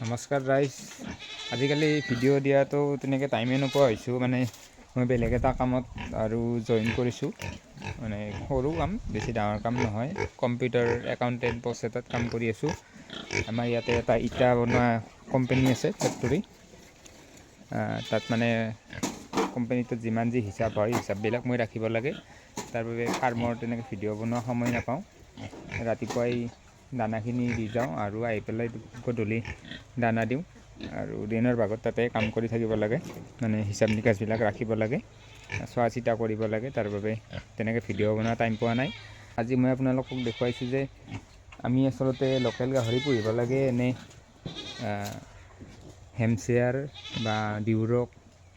নমস্কাৰ ৰাইজ। আজিকালি ভিডিঅ' দিয়াটো তেনেকৈ টাইমেই নোপোৱা হৈছোঁ। মানে মই বেলেগ এটা কামত আৰু জইন কৰিছোঁ। মানে সৰু কাম, বেছি ডাঙৰ কাম নহয়। কম্পিউটাৰ একাউণ্টেণ্ট পষ্ট এটাত কাম কৰি আছোঁ। আমাৰ ইয়াতে এটা ইটা বনোৱা কোম্পানী আছে, ফেক্টৰী। তাত মানে কোম্পানীটোত যিমান যি হিচাপ হয়, হিচাপবিলাক মই ৰাখিব লাগে। তাৰ বাবে ফাৰ্মৰ তেনেকৈ ভিডিঅ' বনোৱা সময় নাপাওঁ। ৰাতিপুৱাই দানাখিনি দি যাওঁ আৰু আহি পেলাই গধূলি দানা দিওঁ আৰু দিনৰ ভাগত তাতে কাম কৰি থাকিব লাগে। মানে হিচাপ নিকাচবিলাক ৰাখিব লাগে, চোৱা চিতা কৰিব লাগে। তাৰ বাবে তেনেকৈ ভিডিঅ' বনোৱা টাইম পোৱা নাই। আজি মই আপোনালোকক দেখুৱাইছোঁ যে আমি আচলতে লোকেল গাহৰি পুহিব লাগে নে হেমচেয়াৰ বা ডিউৰক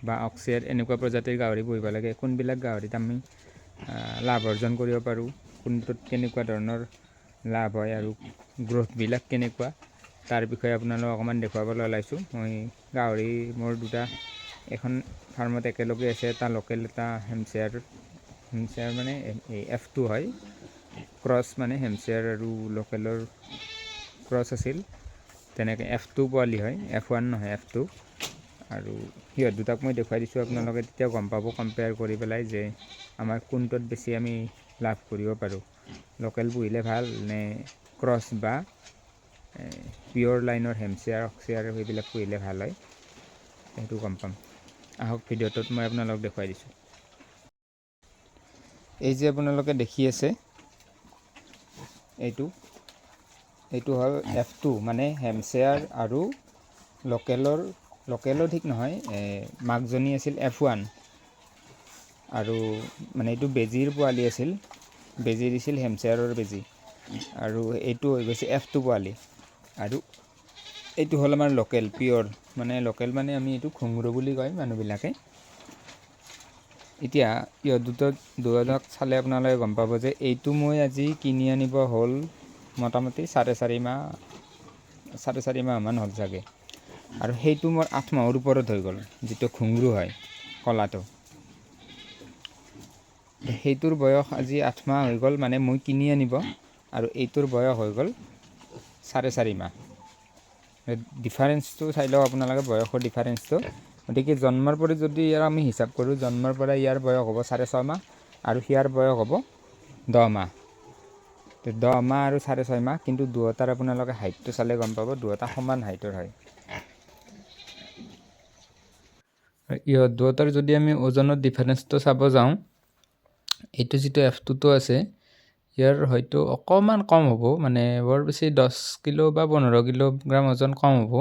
বা অক্সিয়াৰ এনেকুৱা প্ৰজাতিৰ গাহৰি পুহিব লাগে। কোনবিলাক গাহৰিত আমি লাভ অৰ্জন কৰিব পাৰোঁ, কোনটোত কেনেকুৱা ধৰণৰ লাভ হয় আৰু গ্ৰ'থবিলাক কেনেকুৱা, তাৰ বিষয়ে আপোনালোকক অকণমান দেখুৱাবলৈ ওলাইছোঁ। মই গাহৰি মোৰ দুটা এখন ফাৰ্মত একেলগে আছে। এটা লোকেল, এটা হেমচেয়াৰ মানে F2 হয়। ক্ৰছ মানে হেমচেয়াৰ আৰু লোকেলৰ ক্ৰছ আছিল। তেনেকৈ F2 পোৱালি হয়, F1 নহয়, F2। আৰু সিহঁত দুটাক মই দেখুৱাই দিছোঁ। আপোনালোকে তেতিয়া গম পাব কম্পেয়াৰ কৰি পেলাই যে আমাৰ কোনটোত বেছি আমি লাভ কৰিব পাৰোঁ। লোকেল পুহিলে ভাল নে ক্ৰছ বা পিয়ৰ লাইনৰ হেমচেয়াৰ, অক্সিয়াৰ সেইবিলাক পুহিলে ভাল হয়, সেইটো গম পাম। আহক ভিডিঅ'টোত মই আপোনালোকক দেখুৱাই দিছোঁ। এই যে আপোনালোকে দেখি আছে, এইটো হ'ল F2 মানে হেমচেয়াৰ আৰু লোকেলো ঠিক নহয়, মাকজনী আছিল F1 আৰু মানে এইটো বেজীৰ পোৱালি আছিল। বেজী দিছিল, হেমচেয়াৰৰ বেজী। আৰু এইটো হৈ গৈছে F2 পোৱালি। আৰু এইটো হ'ল আমাৰ লোকেল পিয়ৰ, মানে লোকেল মানে আমি এইটো ঘুংৰু বুলি কয় মানুহবিলাকে। এতিয়া ইহঁত দুটাক চালে আপোনালোকে গম পাব যে এইটো মই আজি কিনি আনিব হ'ল মোটামুটি 4.5 মাহমান হ'ল চাগে। আৰু সেইটো মোৰ 8 মাহৰ ওপৰত হৈ গ'ল, যিটো ঘুংৰু হয় কলাটো। সেইটোৰ বয়স আজি 8 মাহ হৈ গ'ল, মানে মই কিনি আনিব, আৰু এইটোৰ বয়স হৈ গ'ল 4.5 মাহ। ডিফাৰেঞ্চটো চাই লওক আপোনালোকে, বয়সৰ ডিফাৰেঞ্চটো। গতিকে জন্মৰ পৰা যদি ইয়াৰ আমি হিচাপ কৰোঁ, জন্মৰ পৰা ইয়াৰ বয়স হ'ব 6.5 মাহ আৰু সিয়াৰ বয়স হ'ব 10 মাহ। 10 মাহ আৰু 6.5 মাহ, কিন্তু দুয়োটাৰ আপোনালোকে হাইটটো চালে গম পাব দুয়োটা সমান হাইটৰ হয়। ইহঁত দুয়োটাৰ যদি আমি ওজনৰ ডিফাৰেঞ্চটো চাব যাওঁ, এইটো যিটো F2 আছে, ইয়াৰ হয়তো অকণমান কম হ'ব, মানে বৰ বেছি 10 কিলো বা 15 কিলোগ্ৰাম ওজন কম হ'ব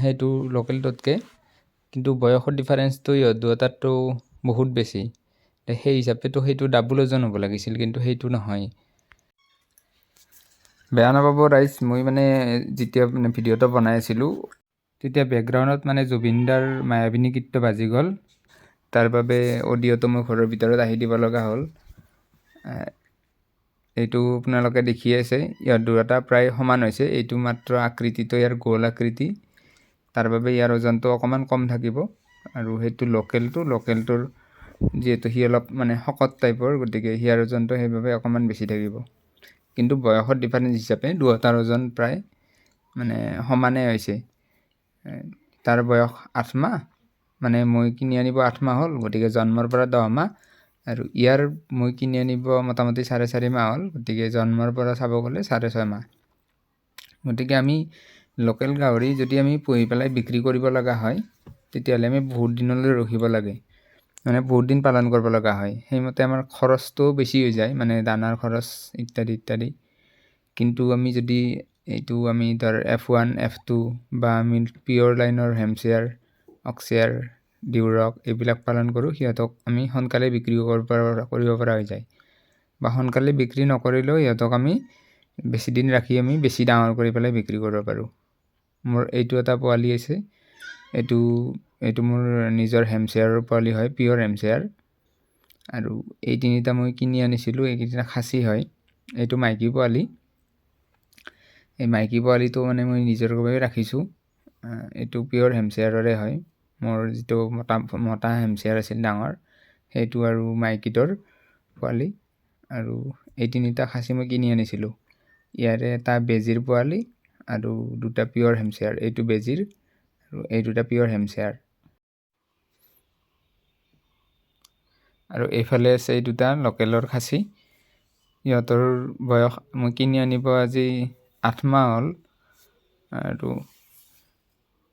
সেইটো লোকেলটোতকৈ। কিন্তু বয়সৰ ডিফাৰেঞ্চটো ইহঁত দুয়োটাৰতো বহুত বেছি। সেই হিচাপেতো সেইটো ডাবল ওজন হ'ব লাগিছিল, কিন্তু সেইটো নহয়। বেয়া নাপাব ৰাইজ, মই মানে যেতিয়া ভিডিঅ'টো বনাই আছিলোঁ তেতিয়া বেকগ্ৰাউণ্ডত মানে জুবিনদাৰ মায়াবিনী গীতটো বাজি গ'ল। তাৰ বাবে অডিঅ'টো মই ঘৰৰ ভিতৰত আহি দিব লগা হ'ল। এইটো আপোনালোকে দেখি আছে, ইয়াৰ দুয়োটা প্ৰায় সমান হৈছে। এইটো মাত্ৰ আকৃতিটো ইয়াৰ গোল আকৃতি, তাৰ বাবে ইয়াৰ ওজনটো অকণমান কম থাকিব। আৰু সেইটো লোকেলটোৰ যিহেতু সি অলপ মানে শকত টাইপৰ, গতিকে সিয়াৰ ওজনটো সেইবাবে অকণমান বেছি থাকিব। কিন্তু বয়সৰ ডিফাৰেঞ্চ হিচাপে দুয়োটাৰ ওজন প্ৰায় মানে সমানেই হৈছে। তাৰ বয়স 8 মাহ, মানে মই কিনি আনিব 8 মাহ হ'ল, গতিকে জন্মৰ পৰা 10 মাহ। আৰু ইয়াৰ মই কিনি আনিব মোটামুটি 4.5 মাহ হ'ল, গতিকে জন্মৰ পৰা চাব গ'লে 6.5 মাহ। গতিকে আমি লোকেল গাহৰি যদি আমি পুহি পেলাই বিক্ৰী কৰিব লগা হয়, তেতিয়াহ'লে আমি বহুত দিনলৈ ৰখিব লাগে, মানে বহুত দিন পালন কৰিব লগা হয়। সেইমতে আমাৰ খৰচটোও বেছি হৈ যায়, মানে দানাৰ খৰচ ইত্যাদি ইত্যাদি। কিন্তু আমি যদি এইটো আমি ধৰ F1, F2 বা আমি পিয়ৰ লাইনৰ হেমচেয়াৰ, অক্সিয়াৰ, ডিউৰক এইবিলাক পালন কৰোঁ, সিহঁতক আমি সোনকালে বিক্ৰী কৰিব পৰা হৈ যায়। বা সোনকালে বিক্ৰী নকৰিলেও সিহঁতক আমি বেছি দিন ৰাখি আমি বেছি ডাঙৰ কৰি পেলাই বিক্ৰী কৰিব পাৰোঁ। মোৰ এইটো এটা পোৱালি আছে, এইটো মোৰ নিজৰ হেমচেয়াৰৰ পোৱালি হয়, পিয়ৰ হেমচেয়াৰ। আৰু এই তিনিটা মই কিনি আনিছিলোঁ, এইকেইটা খাচী হয়। এইটো মাইকী পোৱালি। এই মাইকী পোৱালিটো মানে মই নিজৰ বাবে ৰাখিছোঁ। এইটো পিয়ৰ হেমচেয়াৰৰে হয়। মোৰ যিটো মতা হেমচেয়াৰ আছিল ডাঙৰ, সেইটো আৰু মাইকীটোৰ পোৱালি। আৰু এই তিনিটা খাচী মই কিনি আনিছিলোঁ। ইয়াৰে এটা বেজীৰ পোৱালি আৰু 2টা পিয়ৰ হেমশ্বেয়াৰ, এইটো বেজিৰ আৰু এই 2টা পিয়ৰ হেমশ্বেয়াৰ। আৰু এইফালে আছে এই 2টা লোকেলৰ খাচী। ইহঁতৰ বয়স মই কিনি আনিব আজি 8 মাহ হ'ল। আৰু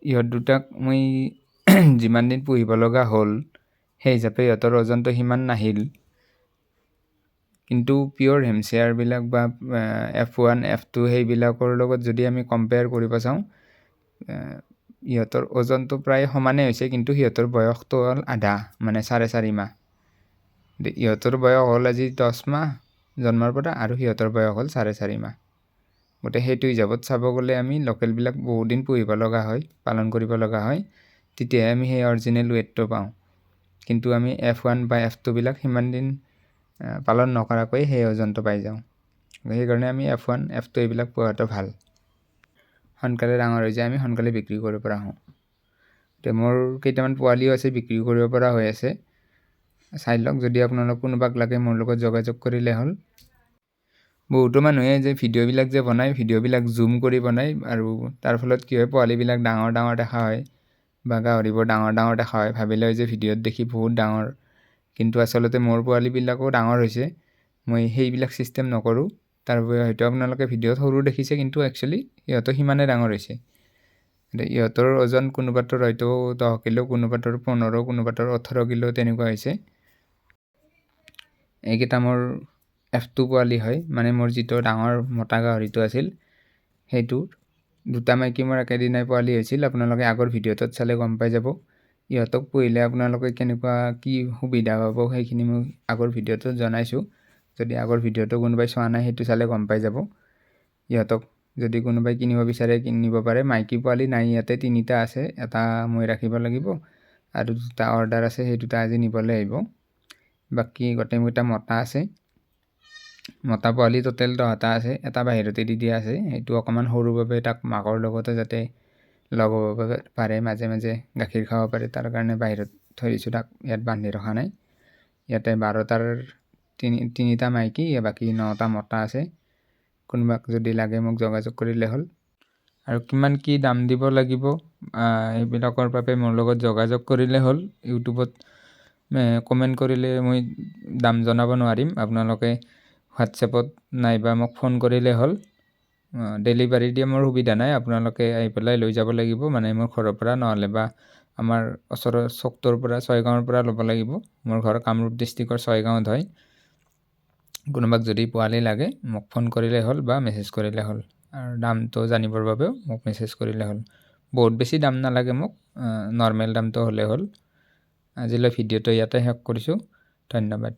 ইহঁত 2টাক মই যিমান দিন পুহিব লগা হ'ল সেই হিচাপে ইহঁতৰ ওজনটো সিমান নাহিল। কিন্তু পিয়ৰ হেমশ্বেয়াৰবিলাক বা F1, F2 সেইবিলাকৰ লগত যদি আমি কম্পেয়াৰ কৰিব চাওঁ, ইহঁতৰ ওজনটো প্ৰায় সমানেই হৈছে, কিন্তু সিহঁতৰ বয়সটো হ'ল আধা, মানে 4.5 মাহ। ইহঁতৰ বয়স হ'ল আজি 10 মাহ জন্মৰ পৰা, আৰু সিহঁতৰ বয়স হ'ল 4.5 মাহ। গতিকে সেইটো হিচাপত চাব গ'লে আমি লোকেলবিলাক বহুদিন পুহিব লগা হয়, পালন কৰিব লগা হয়, তেতিয়াহে আমি সেই অৰিজিনেল ৱেটটো পাওঁ। কিন্তু আমি F1 বা F2 বিলাক সিমান দিন পালন নকৰাকৈ সেই ওজনটো পাই যাওঁ। সেইকাৰণে আমি F1, F2 এইবিলাক পোৱাটো ভাল। সোনকালে ডাঙৰ হৈ যায়, আমি সোনকালে বিক্ৰী কৰিব পৰা হওঁ। এতিয়া মোৰ কেইটামান পোৱালিও আছে, বিক্ৰী কৰিব পৰা হৈ আছে। চাই লওক, যদি আপোনালোক কোনোবাক লাগে মোৰ লগত যোগাযোগ কৰিলে হ'ল। বহুতো মানুহে যে ভিডিঅ'বিলাক যে বনায়, ভিডিঅ'বিলাক জুম কৰি বনায়, আৰু তাৰ ফলত কি হয়, পোৱালিবিলাক ডাঙৰ ডাঙৰ দেখা হয় বা গাহৰিবোৰ ডাঙৰ ডাঙৰ দেখা হয়, ভাবি লয় যে ভিডিঅ'ত দেখি বহুত ডাঙৰ। কিন্তু আচলতে মোৰ পোৱালিবিলাকো ডাঙৰ হৈছে। মই সেইবিলাক চিষ্টেম নকৰোঁ। তাৰ বাবে হয়তো আপোনালোকে ভিডিঅ'ত সৰু দেখিছে, কিন্তু একচুৱেলি ইহঁতো সিমানে ডাঙৰ হৈছে। ইহঁতৰ ওজন কোনোবাটোৰ হয়তো 10 কিলো, কোনোবাটোৰ 15, কোনোবাটোৰ 18 কিলো তেনেকুৱা হৈছে। এইকেইটা মোৰ F2 পোৱালি হয়, মানে মোৰ যিটো ডাঙৰ মতা গাহৰিটো আছিল সেইটোৰ 2টা মাইকী মোৰ একেদিনাই পোৱালি হৈছিল। আপোনালোকে আগৰ ভিডিঅ'টোত চালে গম পাই যাব। ইহঁতক পুহিলে আপোনালোকে কেনেকুৱা কি সুবিধা পাব সেইখিনি মই আগৰ ভিডিঅ'টোত জনাইছোঁ। যদি আগৰ ভিডিঅ'টো কোনোবাই চোৱা নাই, সেইটো চালে গম পাই যাব। ইহঁতক যদি কোনোবাই কিনিব বিচাৰে কিনিব পাৰে। মাইকী পোৱালি নাই ইয়াতে, 3টা আছে, এটা মই ৰাখিব লাগিব, আৰু 2টা অৰ্ডাৰ আছে, সেই 2টা আজি নিবলৈ আহিব। বাকী গোটেইকেইটা মতা আছে। মতা পোৱালি টোটেল 10টা আছে, এটা বাহিৰতে দি দিয়া আছে। সেইটো অকণমান সৰুৰ বাবে তাক মাকৰ লগতে যাতে লগ হ'ব পাৰে, মাজে মাজে গাখীৰ খাব পাৰে, তাৰ কাৰণে বাহিৰত থৈ দিছোঁ, তাক ইয়াত বান্ধি ৰখা নাই। ইয়াতে 12টাৰ 3টা মাইকী, বাকী 9টা মতা আছে। কোনোবাক যদি লাগে মোক যোগাযোগ কৰিলে হ'ল। আৰু কিমান কি দাম দিব লাগিব সেইবিলাকৰ বাবে মোৰ লগত যোগাযোগ কৰিলে হ'ল। ইউটিউবত কমেণ্ট কৰিলে মই দাম জনাব নোৱাৰিম। আপোনালোকে হোৱাটছএপত নাইবা মোক ফোন কৰিলে হ'ল। ডেলিভাৰী দিয়া মোৰ সুবিধা নাই, আপোনালোকে আহি পেলাই লৈ যাব লাগিব, মানে মোৰ ঘৰৰ পৰা, নহ'লে বা আমাৰ ওচৰৰ চকটোৰ পৰা, ছয়গাঁৱৰ পৰা ল'ব লাগিব। মোৰ ঘৰ কামৰূপ ডিষ্ট্ৰিক্টৰ ছয়গাঁৱত হয়। কোনোবাক যদি পোৱালি লাগে মোক ফোন কৰিলে হ'ল বা মেছেজ কৰিলে হ'ল। আৰু দামটো জানিবৰ বাবেও মোক মেছেজ কৰিলে হ'ল। বহুত বেছি দাম নালাগে মোক, নৰ্মেল দামটো হ'লে হ'ল। আজিলৈ ভিডিঅ'টো ইয়াতে শেষ কৰিছোঁ। ধন্যবাদ।